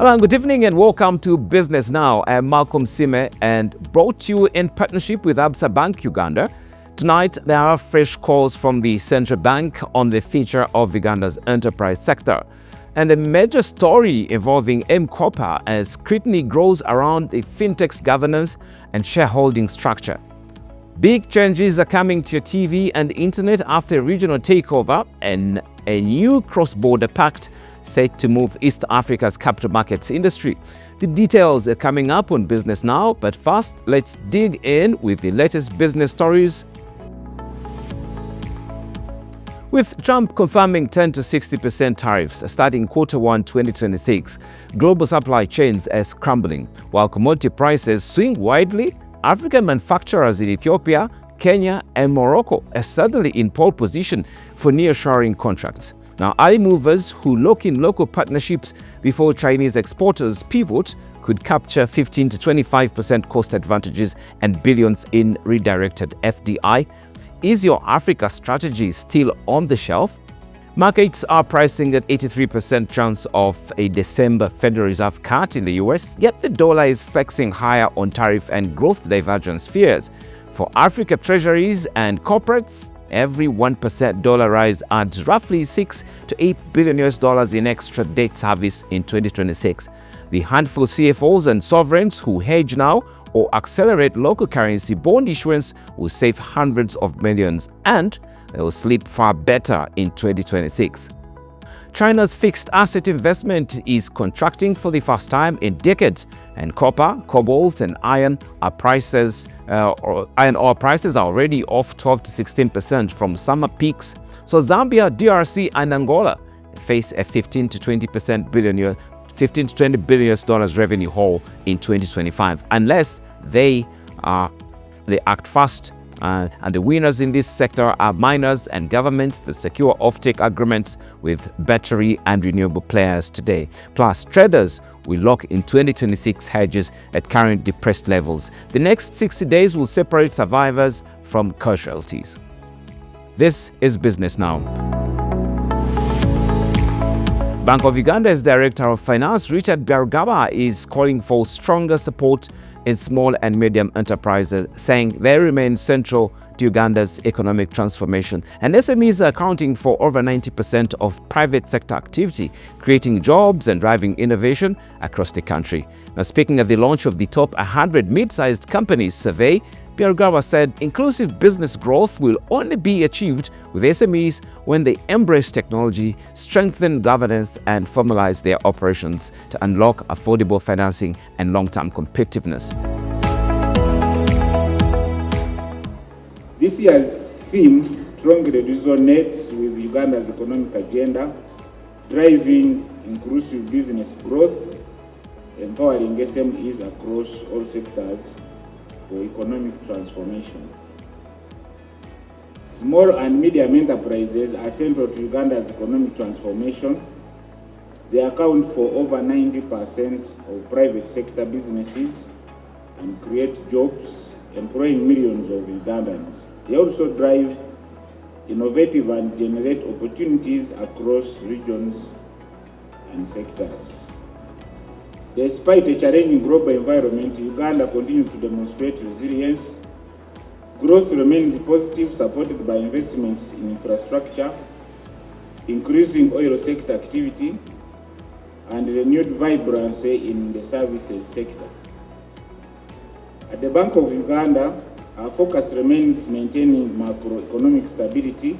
Hello, good evening and welcome to Business Now. I am Malcolm Sime and brought to you in partnership with Absa Bank Uganda. Tonight, there are fresh calls from the central bank on the future of Uganda's enterprise sector, and a major story involving Mkopa as scrutiny grows around the fintech's governance and shareholding structure. Big changes are coming to your TV and internet after a regional takeover and a new cross-border pact set to move East Africa's capital markets industry. The details are coming up on Business Now, but first, let's dig in with the latest business stories. With Trump confirming 10 to 60% tariffs starting Q1 2026, global supply chains are scrambling. While commodity prices swing widely, African manufacturers in Ethiopia, Kenya, and Morocco are suddenly in pole position for nearshoring contracts. Now, early movers who lock in local partnerships before Chinese exporters pivot could capture 15 to 25% cost advantages and billions in redirected FDI. Is your Africa strategy still on the shelf? Markets are pricing at 83% chance of a December Federal Reserve cut in the US, yet the dollar is flexing higher on tariff and growth divergence fears. For Africa treasuries and corporates, every 1% dollar rise adds roughly $6 to $8 billion in extra debt service in 2026. The handful of CFOs and sovereigns who hedge now or accelerate local currency bond issuance will save hundreds of millions, and they will sleep far better in 2026. China's fixed asset investment is contracting for the first time in decades, and copper, cobalt, and iron ore prices are already off 12 to 16% from summer peaks. So Zambia, DRC, and Angola face a 15 to $20 billion revenue hole in 2025, unless they act fast. And the winners in this sector are miners and governments that secure offtake agreements with battery and renewable players today. Plus, traders will lock in 2026 hedges at current depressed levels. The next 60 days will separate survivors from casualties. This is Business Now. Bank of Uganda's Director of Finance, Richard Byarugaba, is calling for stronger support in small and medium enterprises, saying they remain central to Uganda's economic transformation. And SMEs are accounting for over 90% of private sector activity, creating jobs and driving innovation across the country. Now, speaking at the launch of the Top 100 Mid-Sized Companies survey, Byarugaba said inclusive business growth will only be achieved with SMEs when they embrace technology, strengthen governance, and formalize their operations to unlock affordable financing and long-term competitiveness. This year's theme strongly resonates with Uganda's economic agenda, driving inclusive business growth, empowering SMEs across all sectors for economic transformation. Small and medium enterprises are central to Uganda's economic transformation. They account for over 90% of private sector businesses and create jobs, employing millions of Ugandans. They also drive innovative and generate opportunities across regions and sectors. Despite a challenging global environment, Uganda continues to demonstrate resilience. Growth remains positive, supported by investments in infrastructure, increasing oil sector activity, and renewed vibrancy in the services sector. At the Bank of Uganda, our focus remains maintaining macroeconomic stability,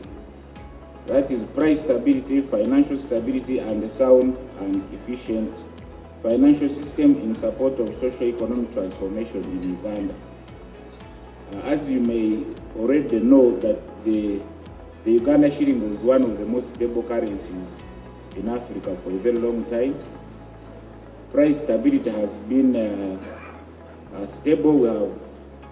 that is price stability, financial stability, and a sound and efficient financial system in support of socio-economic transformation in Uganda. As you may already know, that the Uganda shilling was one of the most stable currencies in Africa for a very long time. Price stability has been stable. We have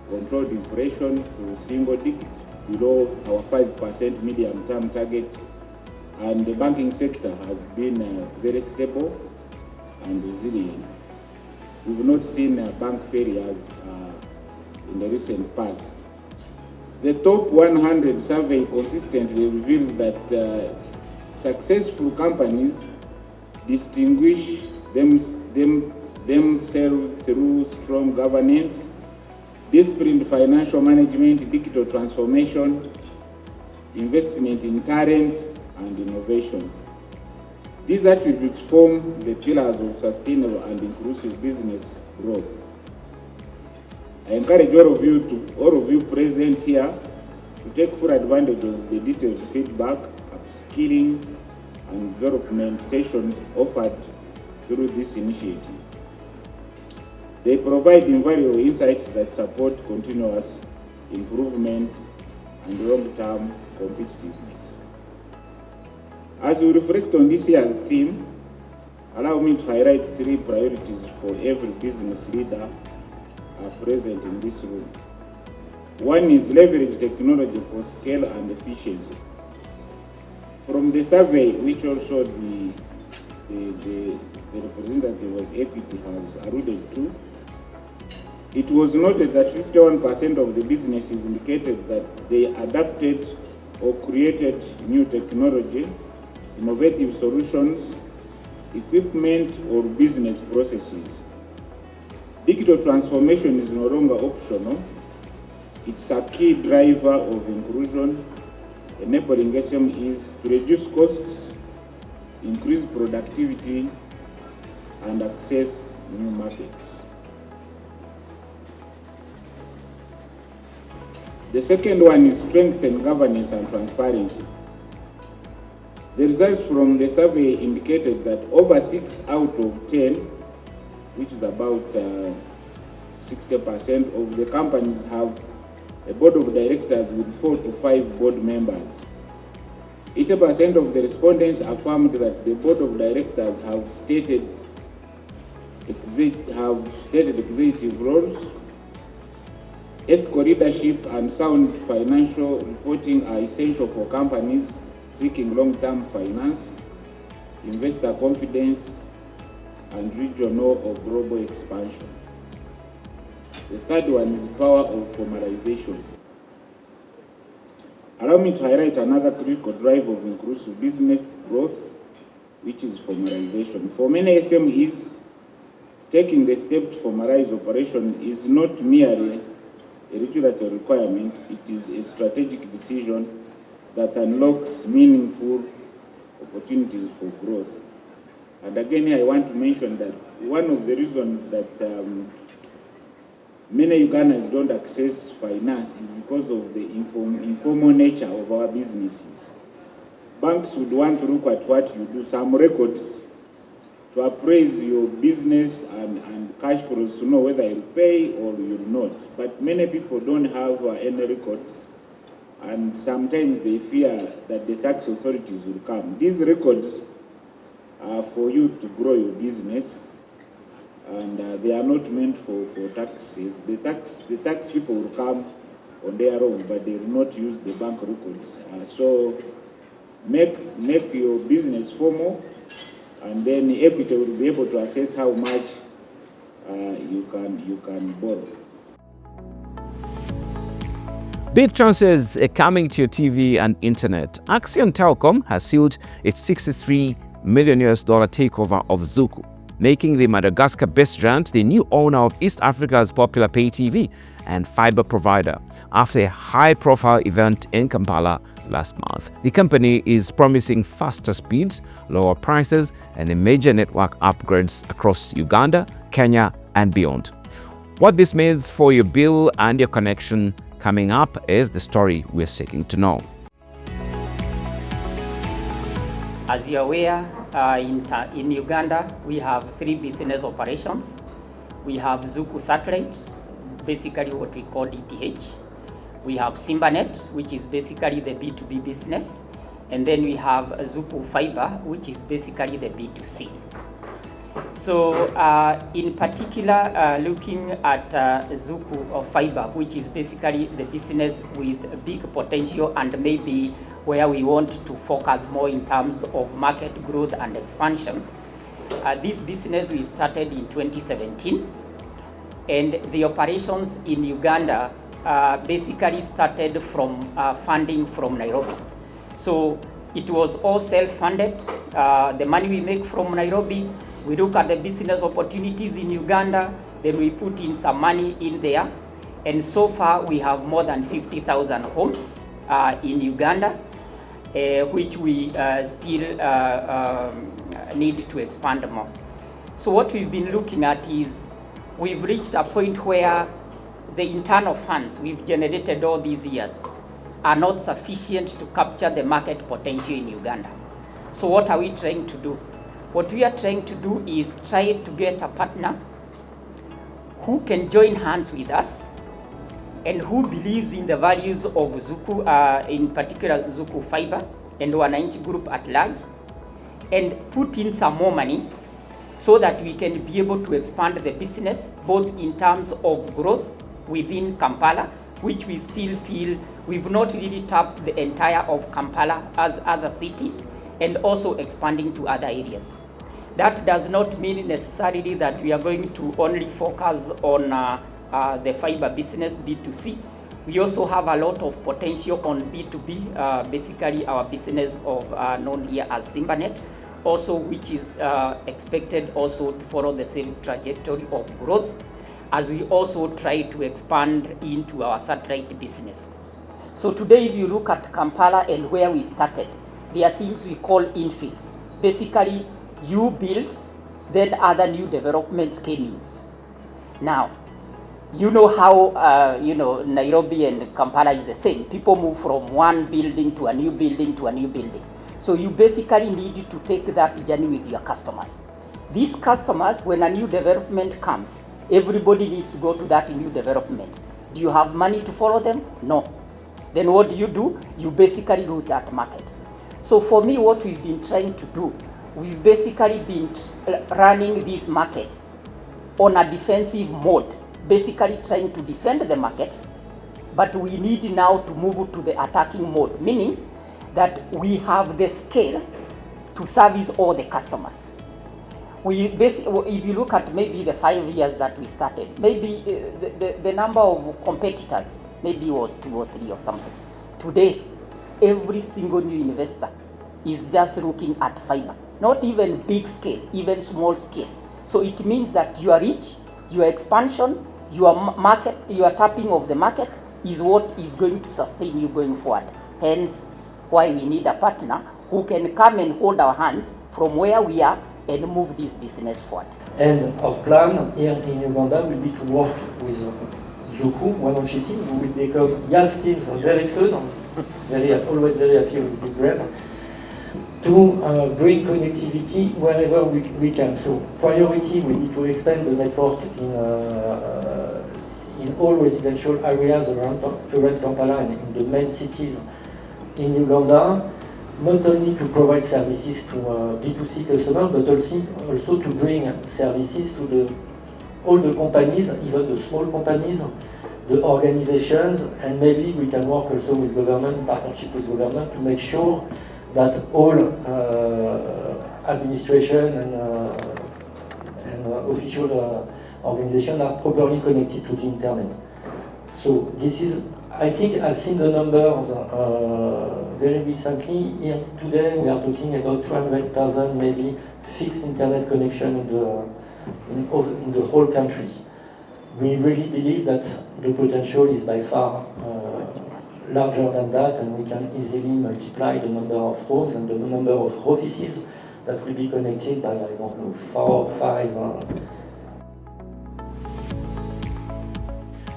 controlled inflation to single digit, below our 5% medium-term target, and the banking sector has been very stable and resilient. We've not seen bank failures in the recent past. The Top 100 survey consistently reveals that successful companies distinguish themselves through strong governance, disciplined financial management, digital transformation, investment in talent, and innovation. These attributes form the pillars of sustainable and inclusive business growth. I encourage all of you present here to take full advantage of the detailed feedback, upskilling, and development sessions offered through this initiative. They provide invaluable insights that support continuous improvement and long-term competitiveness. As we reflect on this year's theme, allow me to highlight 3 priorities for every business leader present in this room. One is leverage technology for scale and efficiency. From the survey, which also the representative of Equity has alluded to, it was noted that 51% of the businesses indicated that they adapted or created new technology, innovative solutions, equipment, or business processes. Digital transformation is no longer optional. It's a key driver of inclusion, enabling SMEs to reduce costs, increase productivity, and access new markets. The second one is strengthen governance and transparency. The results from the survey indicated that over 6 out of 10, which is about 60% of the companies, have a board of directors with 4 to 5 board members. 80% of the respondents affirmed that the board of directors have stated executive roles. Ethical leadership and sound financial reporting are essential for companies seeking long-term finance, investor confidence, and regional or global expansion. The third one is power of formalization. Allow me to highlight another critical driver of inclusive business growth, which is formalization. For many SMEs, taking the step to formalize operations is not merely a regulatory requirement, it is a strategic decision that unlocks meaningful opportunities for growth. And again, I want to mention that one of the reasons that many Ugandans don't access finance is because of the informal nature of our businesses. Banks would want to look at what you do, some records to appraise your business and cash flows to know whether you'll pay or you'll not. But many people don't have any records, and sometimes they fear that the tax authorities will come. These records are for you to grow your business, and they are not meant for taxes. The tax people will come on their own, but they will not use the bank records. So make your business formal, and then Equity will be able to assess how much you can borrow. Big chances are coming to your TV and internet. Axian Telecom has sealed its $63 million takeover of Zuku, making the Madagascar-based giant the new owner of East Africa's popular pay TV and fiber provider. After a high-profile event in Kampala last month, the company is promising faster speeds, lower prices, and major network upgrades across Uganda, Kenya, and beyond. What this means for your bill and your connection coming up is the story we're seeking to know. As you're aware, in Uganda, we have 3 business operations. We have Zuku Satellite, basically what we call DTH. We have Simbanet, which is basically the B2B business. And then we have Zuku Fiber, which is basically the B2C. So in particular, looking at Zuku Fiber, which is basically the business with big potential and maybe where we want to focus more in terms of market growth and expansion. This business we started in 2017, and the operations in Uganda basically started from funding from Nairobi. So it was all self-funded. The money we make from Nairobi, We look at the business opportunities in Uganda, then we put in some money in there. And so far, we have more than 50,000 homes in Uganda, which we still need to expand more. So what we've been looking at is we've reached a point where the internal funds we've generated all these years are not sufficient to capture the market potential in Uganda. So what are we trying to do? What we are trying to do is try to get a partner who can join hands with us and who believes in the values of Zuku, in particular Zuku Fiber and Wananchi Group at large, and put in some more money so that we can be able to expand the business, both in terms of growth within Kampala, which we still feel we've not really tapped the entire of Kampala as a city, and also expanding to other areas. That does not mean necessarily that we are going to only focus on the fiber business, B2C. We also have a lot of potential on B2B, basically our business of known here as Simbanet, also which is expected also to follow the same trajectory of growth as we also try to expand into our satellite business. So today, if you look at Kampala and where we started, there are things we call infills. Basically, you build, then other new developments came in. Now, you know how Nairobi and Kampala is the same. People move from one building to a new building to a new building. So you basically need to take that journey with your customers. These customers, when a new development comes, everybody needs to go to that new development. Do you have money to follow them? No. Then what do? You basically lose that market. So for me, what we've been trying to do, we've basically been running this market on a defensive mode, basically trying to defend the market, but we need now to move to the attacking mode, meaning that we have the scale to service all the customers. If you look at maybe the 5 years that we started, maybe the number of competitors maybe was 2 or 3 or something. Today, every single new investor is just looking at fiber, not even big scale, even small scale. So it means that your reach, your expansion, your market, your tapping of the market is what is going to sustain you going forward. Hence, why we need a partner who can come and hold our hands from where we are and move this business forward. And our plan here in Uganda will be to work with Zuku, Wananchi team, who will become Yas teams very soon. Always very happy with this brand, to bring connectivity wherever we can. So priority, we need to expand the network in all residential areas around Kampala and in the main cities in Uganda, not only to provide services to B2C customers, but also to bring services to all the companies, even the small companies, the organizations, and maybe we can work also with government, partnership with government, to make sure that all administration and official organizations are properly connected to the internet. So this is, I think I've seen the numbers very recently. Here today we are talking about 200,000 maybe fixed internet connection in the whole country. We really believe that the potential is by far larger than that, and we can easily multiply the number of homes and the number of offices that will be connected by, I don't know, 4 or 5.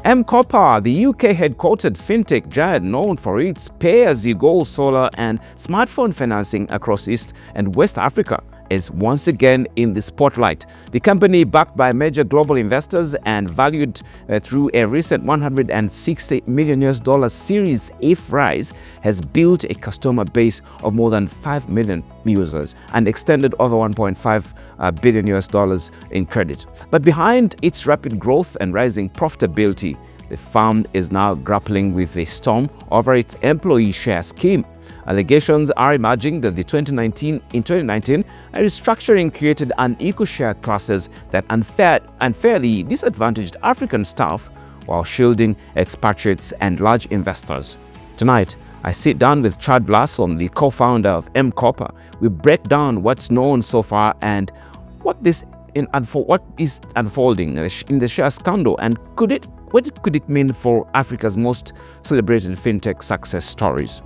Mkopa, the UK-headquartered fintech giant known for its pay-as-you-go solar and smartphone financing across East and West Africa, is once again in the spotlight. The company, backed by major global investors and valued through a recent $160 million Series F rise, has built a customer base of more than 5 million users and extended over $1.5 billion in credit. But behind its rapid growth and rising profitability, the firm is now grappling with a storm over its employee share scheme. Allegations are emerging that in 2019, a restructuring created unequal share classes that unfairly disadvantaged African staff while shielding expatriates and large investors. Tonight, I sit down with Chad Blasson, the co-founder of Mkopa. We break down what's known so far and what is unfolding in the share scandal, and what could it mean for Africa's most celebrated fintech success stories?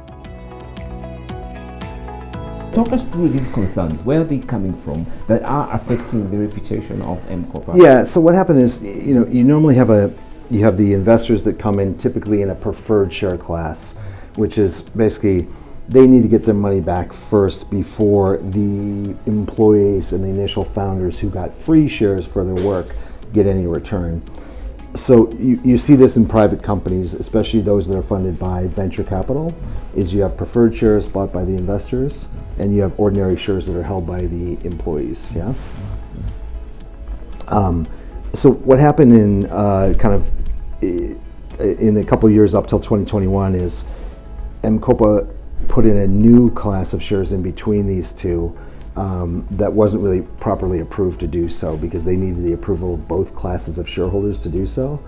Talk us through these concerns. Where are they coming from that are affecting the reputation of Mkopa? Yeah, so what happened is, you normally have the investors that come in typically in a preferred share class, which is basically they need to get their money back first before the employees and the initial founders who got free shares for their work get any return. So you see this in private companies, especially those that are funded by venture capital, is you have preferred shares bought by the investors and you have ordinary shares that are held by the employees, yeah? So what happened in in a couple of years up till 2021 is Mkopa put in a new class of shares in between these two that wasn't really properly approved to do so because they needed the approval of both classes of shareholders to do so.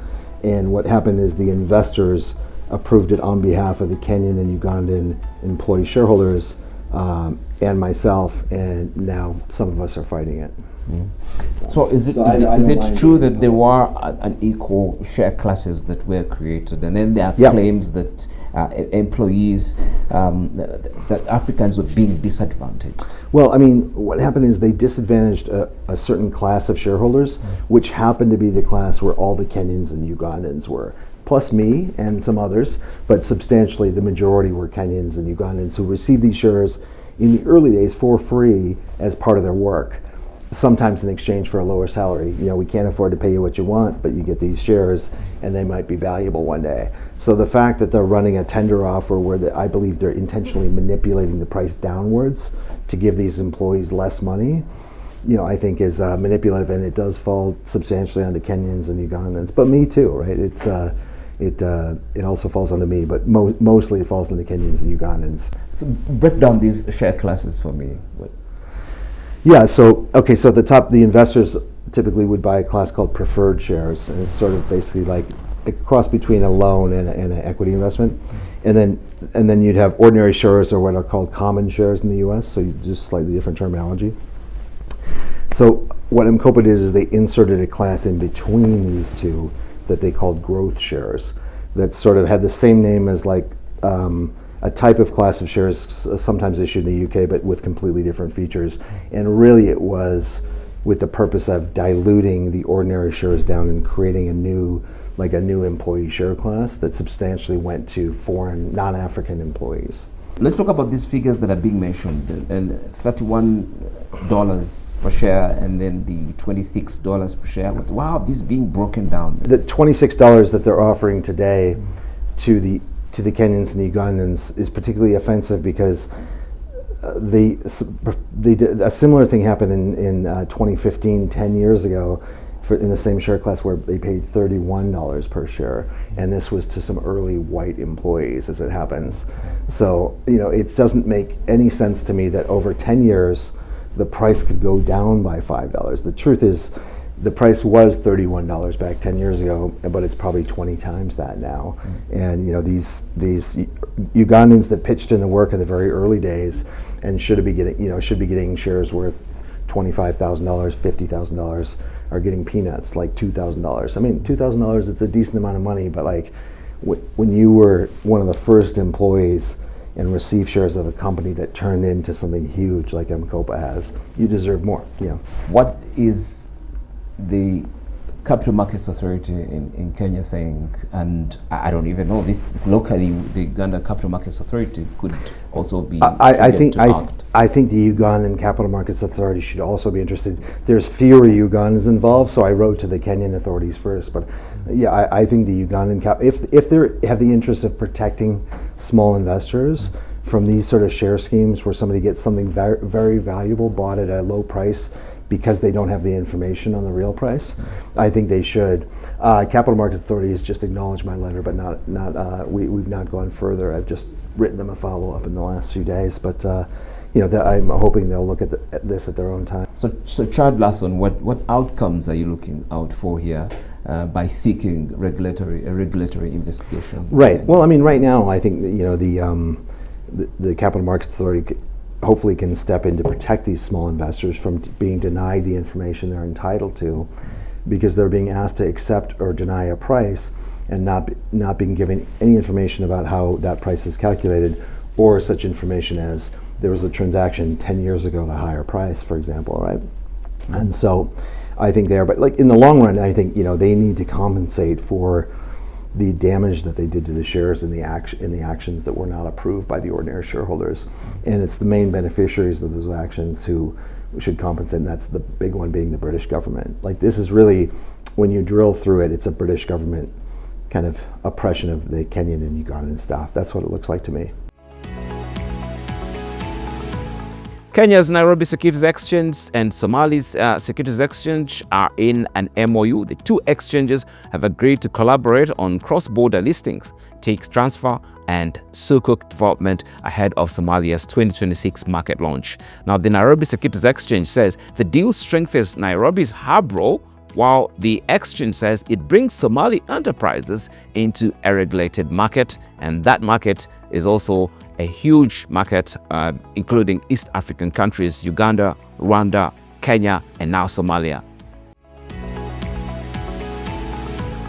And what happened is the investors approved it on behalf of the Kenyan and Ugandan employee shareholders and myself, and now some of us are fighting it. So is it true that there were unequal share classes that were created, and then there are claims that employees, that Africans were being disadvantaged? Well, I mean, what happened is they disadvantaged a certain class of shareholders, which happened to be the class where all the Kenyans and Ugandans were, plus me and some others, but substantially the majority were Kenyans and Ugandans who received these shares in the early days for free as part of their work, sometimes in exchange for a lower salary. We can't afford to pay you what you want, but you get these shares and they might be valuable one day. So the fact that they're running a tender offer where I believe they're intentionally manipulating the price downwards to give these employees less money, I think is manipulative, and it does fall substantially onto Kenyans and Ugandans, but me too, right? It also falls onto me, but mostly it falls onto Kenyans and Ugandans. So break down these share classes for me. Yeah, so at the top, the investors typically would buy a class called preferred shares, and it's sort of basically like a cross between a loan and an equity investment. And then you'd have ordinary shares, or what are called common shares in the US, so just slightly different terminology. So what Mkopa did is they inserted a class in between these two that they called growth shares, that sort of had the same name as like a type of class of shares sometimes issued in the UK, but with completely different features. And really it was with the purpose of diluting the ordinary shares down and creating a new employee share class that substantially went to foreign, non-African employees. Let's talk about these figures that are being mentioned, and $31 per share and then the $26 per share. Wow, this is being broken down. The $26 that they're offering today to the Kenyans and the Ugandans is particularly offensive because a similar thing happened in 2015, 10 years ago, in the same share class, where they paid $31 per share, and this was to some early white employees, as it happens. So it doesn't make any sense to me that over 10 years the price could go down by $5. The truth is, the price was $31 back 10 years ago, but it's probably 20 times that now. And these Ugandans that pitched in the work in the very early days and should be getting shares worth $25,000, $50,000 are getting peanuts, like $2,000. I mean, $2,000, it's a decent amount of money, but like when you were one of the first employees and received shares of a company that turned into something huge like Mkopa has, you deserve more. What is the Capital Markets Authority in Kenya saying? And I don't even know this locally. The Uganda Capital Markets Authority could also be. I think the Ugandan Capital Markets Authority should also be interested. There's fewer Ugandans involved, so I wrote to the Kenyan authorities first. But yeah, I think the Ugandan if they have the interest of protecting small investors from these sort of share schemes where somebody gets something very, very valuable bought at a low price because they don't have the information on the real price, I think they should. Capital Markets Authority has just acknowledged my letter, but we've not gone further. I've just written them a follow-up in the last few days, but I'm hoping they'll look at this at their own time. So Chad Lasson, what outcomes are you looking out for here by seeking a regulatory investigation? Right. Well, I mean, right now I think that, the Capital Markets Authority hopefully can step in to protect these small investors from being denied the information they're entitled to, because they're being asked to accept or deny a price and not being given any information about how that price is calculated, or such information as there was a transaction 10 years ago at a higher price, for example, right? And so I think but like in the long run, I think, they need to compensate for the damage that they did to the shares in the actions that were not approved by the ordinary shareholders. And it's the main beneficiaries of those actions who should compensate, and that's the big one being the British government. Like, this is really, when you drill through it, it's a British government kind of oppression of the Kenyan and Ugandan staff. That's what it looks like to me. Kenya's Nairobi Securities Exchange and Somali's Securities Exchange are in an MOU. The two exchanges have agreed to collaborate on cross-border listings, tax transfer, and sukuk development ahead of Somalia's 2026 market launch. Now, the Nairobi Securities Exchange says the deal strengthens Nairobi's hub role, while the exchange says it brings Somali enterprises into a regulated market, and that market is also a huge market, including East African countries, Uganda, Rwanda, Kenya, and now Somalia.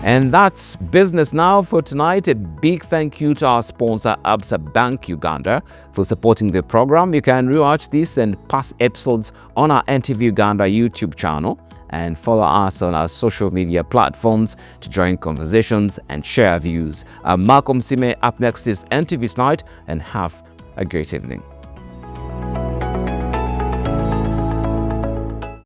And that's business now for tonight. A big thank you to our sponsor, Absa Bank Uganda, for supporting the program. You can rewatch this and past episodes on our NTV Uganda YouTube channel, and follow us on our social media platforms to join conversations and share views. Malcolm Sime up next is NTV Tonight, and have a great evening.